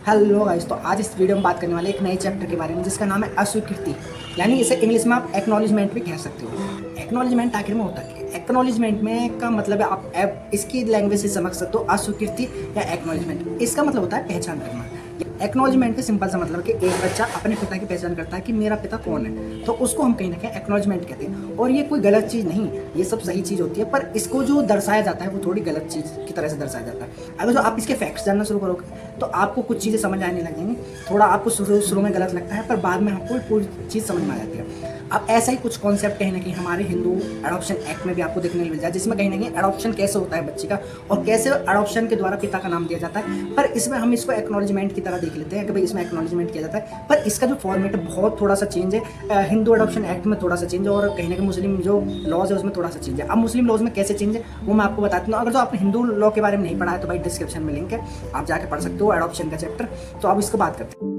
Hello guys, तो आज इस वीडियो में बात करने वाले एक नए चैप्टर के बारे में जिसका नाम है अस्वीकृति। यानी इसे इंग्लिश में आप एक्नॉलेजमेंट भी कह सकते हो। एक्नॉलेजमेंट आखिर में होता क्या है? एक्नॉलेजमेंट में का मतलब है आप इसकी लैंग्वेज से समझ सकते हो अस्वीकृति या एक्नॉलेजमेंट। इसका मतलब होता है पहचान करना। एक्नॉलेजमेंट का सिंपल सा मतलब कि एक बच्चा अपने पिता की पहचान करता है कि मेरा पिता कौन है, तो उसको हम कहीं ना कहीं एक्नॉलेजमेंट कहते हैं। और ये कोई गलत चीज़ नहीं, ये सब सही चीज़ होती है, पर इसको जो दर्शाया जाता है वो थोड़ी गलत चीज़ की तरह से दर्शाया जाता है। अगर जो आप इसके फैक्ट्स जानना शुरू करोगे तो आपको कुछ चीज़ें समझ आने लगेंगी। थोड़ा आपको शुरू में गलत लगता है, पर बाद में आपको पूरी चीज़ समझ में आ जाती है। अब ऐसा ही कुछ कॉन्सेप्ट कहीं ना कहीं हमारे हिंदू एडॉप्शन एक्ट में भी आपको देखने को मिल जाए, जिसमें कहीं ना कहीं एडॉप्शन कैसे होता है बच्चे का और कैसे एडॉप्शन के द्वारा पिता का नाम दिया जाता है। पर इसमें हम इसको एक्नॉलेजमेंट की तरह देख लेते हैं कि भाई इसमें एक्नॉलेजमेंट किया जाता है, पर इसका जो फॉर्मेट है बहुत थोड़ा सा चेंज है। हिंदू एडॉप्शन एक्ट में थोड़ा सा चेंज है और कहीं ना कहीं मुस्लिम जो लॉज है उसमें थोड़ा सा चेंज है। अब मुस्लिम लॉज में कैसे चेंज है वो मैं आपको बताती हूँ। अगर जो आपने हिंदू लॉ के बारे में नहीं पढ़ा है तो भाई डिस्क्रिप्शन में लिंक है, आप जाके पढ़ सकते हो एडॉप्शन का चैप्टर। तो अब इसको बात करते हैं।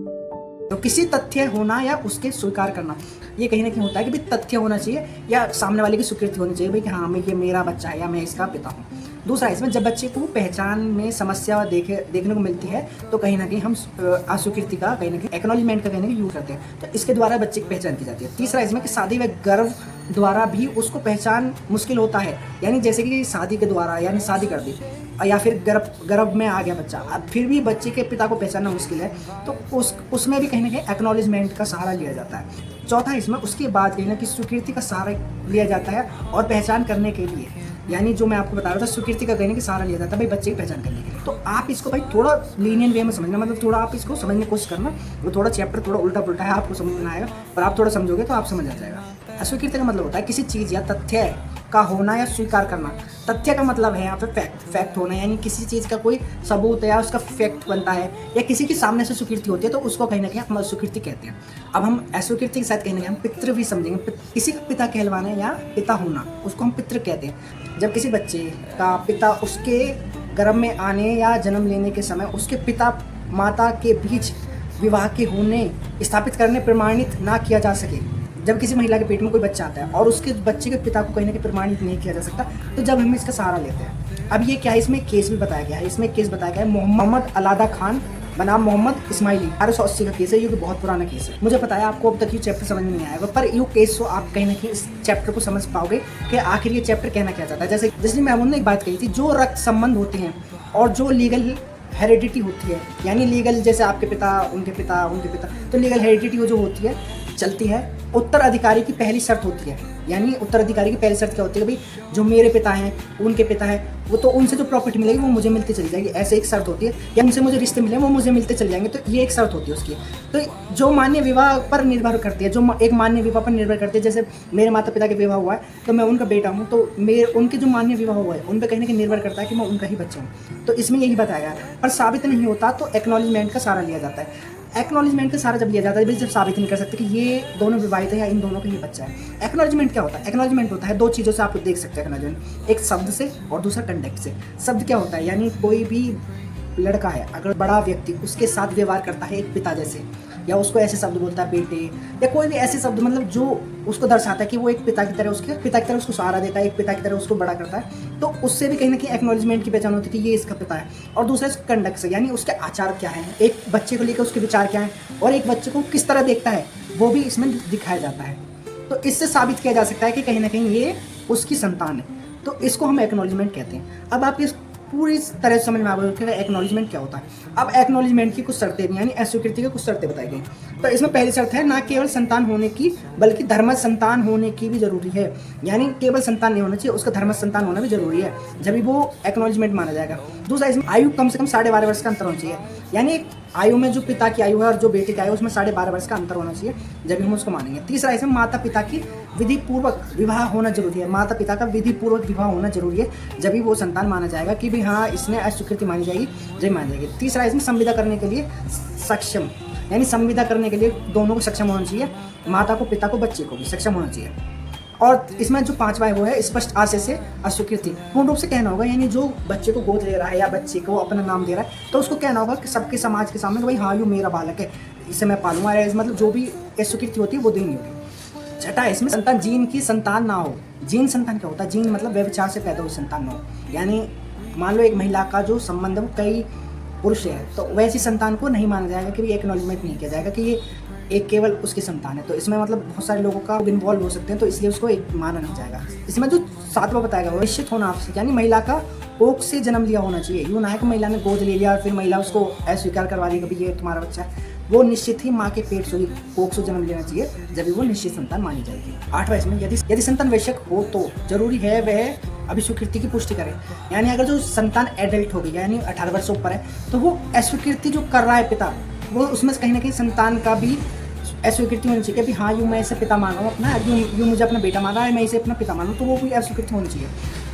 तो किसी तथ्य होना या उसके स्वीकार करना, ये कहीं ना कहीं होता है कि भाई तथ्य होना चाहिए या सामने वाले की स्वीकृति होनी चाहिए भाई कि हाँ मैं ये मेरा बच्चा है या मैं इसका पिता हूँ। दूसरा, इसमें जब बच्चे को पहचान में समस्या देखने को मिलती है तो कहीं ना कहीं हम अस्वीकृति का कहीं ना कहीं एक्नॉलेजमेंट का कहीं ना कहीं यूज करते हैं, तो इसके द्वारा बच्चे की पहचान की जाती है। तीसरा, इसमें कि शादी व गर्भ द्वारा भी उसको पहचान मुश्किल होता है। यानी जैसे कि शादी के द्वारा यानी शादी कर दी या फिर गर्भ में आ गया बच्चा, अब फिर भी बच्चे के पिता को पहचानना मुश्किल है, तो उसमें भी कहीं ना कहीं एक्नॉलेजमेंट का सहारा लिया जाता है। चौथा, इसमें उसके बाद कहीं ना कहीं स्वीकृति का सहारा लिया जाता है और पहचान करने के लिए, यानी जो मैं आपको बता रहा था स्वीकृति का कहने की सहारा लिया जाता है भाई बच्चे की पहचान करने के लिए। तो आप इसको भाई थोड़ा लीनियन वे में समझना, मतलब थोड़ा आप इसको समझने की कोशिश करना। वो थोड़ा चैप्टर थोड़ा उल्टा पुल्टा है, आपको समझ में आएगा, पर आप थोड़ा समझोगे तो आप समझ आ जाएगा। अस्वीकृति का मतलब होता है किसी चीज़ या तथ्य का होना या स्वीकार करना। तथ्य का मतलब है यहाँ पे फैक्ट होना, यानी किसी चीज़ का कोई सबूत है या उसका फैक्ट बनता है या किसी के सामने से स्वीकृति होती है तो उसको कहीं ना कहीं हम अस्वीकृति कहते हैं। अब हम अस्वीकृति के साथ कहीं ना कहीं हम पितृ भी समझेंगे। किसी का पिता कहलवाना या पिता होना उसको हम पितृ कहते हैं। जब किसी बच्चे का पिता उसके गर्भ में आने या जन्म लेने के समय उसके पिता माता के बीच विवाह के होने स्थापित करने प्रमाणित ना किया जा सके, जब किसी महिला के पेट में कोई बच्चा आता है और उसके बच्चे के पिता को कहीं ना कहीं प्रमाणित नहीं किया जा सकता, तो जब हम इसका सहारा लेते हैं। अब ये क्या है, इसमें केस भी बताया गया है। इसमें केस बताया गया है मोहम्मद अलादा खान बनाम मोहम्मद इस्माइली 1880 का केस है। ये बहुत पुराना केस है। मुझे पता है आपको अब तक ये चैप्टर समझ में नहीं आएगा, पर ये केस तो आप कहीं ना कहीं इस चैप्टर को समझ पाओगे कि आखिर ये चैप्टर कहना क्या चाहता है। जैसे मैं ने एक बात कही थी, जो रक्त संबंध होते हैं और जो लीगल हेरिडिटी होती है, यानी लीगल जैसे आपके पिता उनके पिता तो लीगल हेरिडिटी जो होती है चलती है। उत्तराधिकारी की पहली शर्त होती है, यानी उत्तराधिकारी की पहली शर्त क्या होती है, भाई जो मेरे पिता हैं उनके पिता हैं वो तो उनसे जो प्रॉपर्टी मिलेगी वो मुझे मिलती चली जाएगी, ऐसे एक शर्त होती है। या उनसे मुझे रिश्ते मिले वो मुझे मिलते चले जाएंगे, तो ये एक शर्त होती है उसकी। तो जो मान्य विवाह पर निर्भर करती है, जो एक मान्य विवाह पर निर्भर करती है, जैसे मेरे माता पिता के विवाह हुआ है तो मैं उनका बेटा हूँ, तो मेरे उनके जो मान्य विवाह हुआ है उन पर कहीं ना कहीं निर्भर करता है कि मैं उनका ही बच्चा हूँ। तो इसमें यही बताया गया है, पर साबित नहीं होता तो एक्नॉलेजमेंट का सहारा लिया जाता है। एक्नॉलेजमेंट का सहारा जब लिया जाता है जब साबित नहीं कर सकते कि ये दोनों विवाहित है या इन दोनों का ही बच्चा है। एक्नॉलेजमेंट क्या होता है? एक्नॉलेजमेंट होता है दो चीज़ों से आप देख सकते हैं एक्नॉलेजमेंट, एक शब्द से और दूसरा कंडक्ट से। शब्द क्या होता है, यानी कोई भी लड़का है अगर बड़ा व्यक्ति उसके साथ व्यवहार करता है एक पिता जैसे, या उसको ऐसे शब्द बोलता है बेटे, या कोई भी ऐसे शब्द मतलब जो उसको दर्शाता है कि वो एक पिता की तरह उसको सहारा देता है, एक पिता की तरह उसको बड़ा करता है, तो उससे भी कहीं ना कहीं एक्नॉलेजमेंट की पहचान होती है कि ये इसका पिता है। और दूसरा कंडक्ट से, यानी उसके आचार क्या है, एक बच्चे को लेकर उसके विचार क्या है और एक बच्चे को किस तरह देखता है वो भी इसमें दिखाया जाता है। तो इससे साबित किया जा सकता है कि कहीं ना कहीं ये उसकी संतान है, तो इसको हम एक्नॉलेजमेंट कहते हैं। अब आप इस पूरी तरह समझ में आ गया कि एक्नॉलेजमेंट क्या होता है। अब एक्नॉलेजमेंट की कुछ शर्तें भी, यानी अस्वीकृति की कुछ शर्तें बताई गई। तो इसमें पहली शर्त है ना केवल संतान होने की बल्कि धर्मज संतान होने की भी जरूरी है, यानी केवल संतान नहीं होना चाहिए, उसका धर्मज संतान होना भी जरूरी है, जब वो एक्नॉलेजमेंट माना जाएगा। दूसरा, इसमें आयु कम से कम 12.5 वर्ष का अंतर होना चाहिए, यानी आयु में जो पिता की आयु है और जो बेटे की आयु उसमें 12.5 वर्ष का अंतर होना चाहिए, जब हम उसको मानेंगे। तीसरा, इसमें माता पिता की विधि पूर्वक विवाह होना जरूरी है, माता पिता का विधि पूर्वक विवाह होना जरूरी है, जब भी वो संतान माना जाएगा कि भाई हाँ इसने अस्वीकृति मानी जाएगी, जब मानी जाएगी। तीसरा, इसमें संविदा करने के लिए सक्षम, यानी संविदा करने के लिए दोनों को सक्षम होना चाहिए, माता को पिता को बच्चे को भी सक्षम होना चाहिए। और इसमें जो पांचवा है वो है स्पष्ट आशय से अस्वीकृति, पूर्ण रूप से कहना होगा, यानी जो बच्चे को गोद ले रहा है या बच्चे को अपना नाम दे रहा है तो उसको कहना होगा कि सबके समाज के सामने कि भाई हाँ ये मेरा बालक है, इसे मैं पालूंगा, मतलब जो भी अस्वीकृति होती है वो देनी होगी। छठा, इसमें संतान जीन की संतान ना हो। जीन संतान क्या होता है? जीन मतलब व्यभिचार से पैदा हुई संतान ना हो, यानी मान लो एक महिला का जो संबंध है वो कई पुरुष है तो वैसी संतान को नहीं माना जाएगा कि एक्नॉलेजमेंट नहीं किया जाएगा कि ये एक केवल उसकी संतान है। तो इसमें मतलब बहुत सारे लोगों का इन्वॉल्व हो सकते हैं, तो इसलिए उसको एक माना नहीं जाएगा। इसमें जो 7वां बताएगा वो निश्चित होना आवश्यक, यानी महिला का कोख से जन्म लिया होना चाहिए। यूँ ना है कि महिला ने गोद ले लिया और फिर महिला उसको अस्वीकार करवा दी कि भाई ये तुम्हारा बच्चा है। वो निश्चित ही माँ के पेट से कोख से जन्म लेना चाहिए, जब वो निश्चित संतान मानी जाएगी। 8वां इसमें यदि संतान वैश्यक हो तो जरूरी है वह अभिस्वीकृति की पुष्टि करे। यानी अगर जो संतान एडल्ट हो गई यानी 18 वर्ष से ऊपर है तो वो अस्वीकृति जो कर रहा है पिता, वो उसमें कहीं ना कहीं संतान का भी अस्वीकृति होनी चाहिए कि हाँ यूँ मैं इसे पिता मान रहा हूँ अपना, यूँ मुझे अपना बेटा मान रहा है, मैं इसे अपना पिता मान रहा हूँ, तो वो भी अस्वीकृति होनी चाहिए।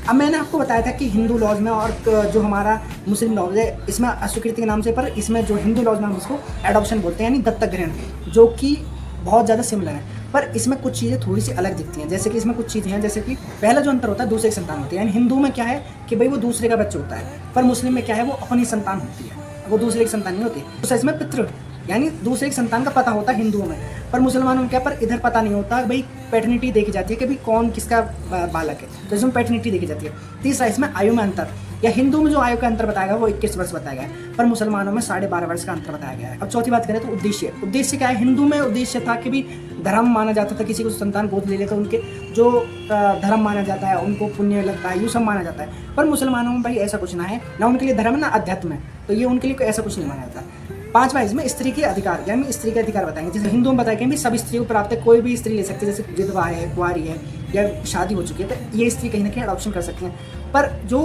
अब मैंने आपको बताया था कि हिंदू लॉज में और जो हमारा मुस्लिम लॉज है इसमें अस्वीकृति के नाम से, पर इसमें जो हिंदू लॉज में हम इसको एडॉप्शन बोलते हैं यानी दत्तक ग्रहण, जो कि बहुत ज़्यादा सिमिलर है। पर इसमें कुछ चीज़ें थोड़ी सी अलग दिखती हैं, जैसे कि इसमें कुछ चीज़ें हैं, जैसे कि पहला जो अंतर होता है दूसरे की संतान होती है। यानी हिंदू में क्या है कि भाई वो दूसरे का बच्चा होता है, पर मुस्लिम में क्या है वो अपनी संतान होती है, वो दूसरे की संतान नहीं होती। तो इसमें पितृ यानी दूसरे की संतान का पता होता है हिंदुओं में, पर मुसलमानों में क्या, पर इधर पता नहीं होता भाई पैटर्निटी देखी जाती है कि भाई कौन किसका बालक है, तो इसमें पैटर्निटी देखी जाती है। तीसरा इसमें आयु में अंतर, या हिंदू में जो आयु का अंतर बताया गया वो 21 वर्ष बताया गया है, पर मुसलमानों में 12.5 वर्ष का अंतर बताया गया है। अब चौथी बात करें तो उद्देश्य क्या है। हिंदू में उद्देश्य था कि भी धर्म माना जाता था, किसी को संतान गोद ले लेता उनके जो धर्म माना जाता है उनको पुण्य लगता है, ये सब माना जाता है। पर मुसलमानों में भाई ऐसा कुछ ना है, ना उनके लिए धर्म ना अध्यात्म है, तो ये उनके लिए ऐसा कुछ नहीं माना जाता। 5वां इसमें स्त्री के अधिकार, यानी स्त्री के अधिकार बताएंगे। जैसे हिंदुओं में बताया कि सब स्त्रियों को प्राप्त है, कोई भी स्त्री ले सकती है, जैसे विधवा है, कुंवारी है या शादी हो चुकी है, तो ये स्त्री कहीं ना कहीं अडॉप्शन कर सकती हैं। पर जो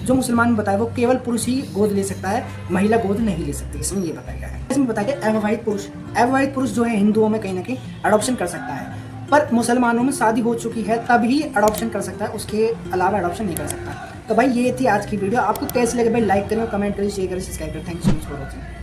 मुसलमान में बताया वो केवल पुरुष ही गोद ले सकता है, महिला गोद नहीं ले सकती, इसमें ये बताया गया है। इसमें बताया गया अविवाहित पुरुष जो है हिंदुओं में कहीं ना कहीं अडॉप्शन कर सकता है, पर मुसलमानों में शादी हो चुकी है तभी अडॉप्शन कर सकता है, उसके अलावा अडॉप्शन नहीं कर सकता। तो भाई ये थी आज की वीडियो, आपको कैसी लगे भाई लाइक करें, कमेंट करें, शेयर करें, सब्सक्राइब करें। Thank you so much for watching.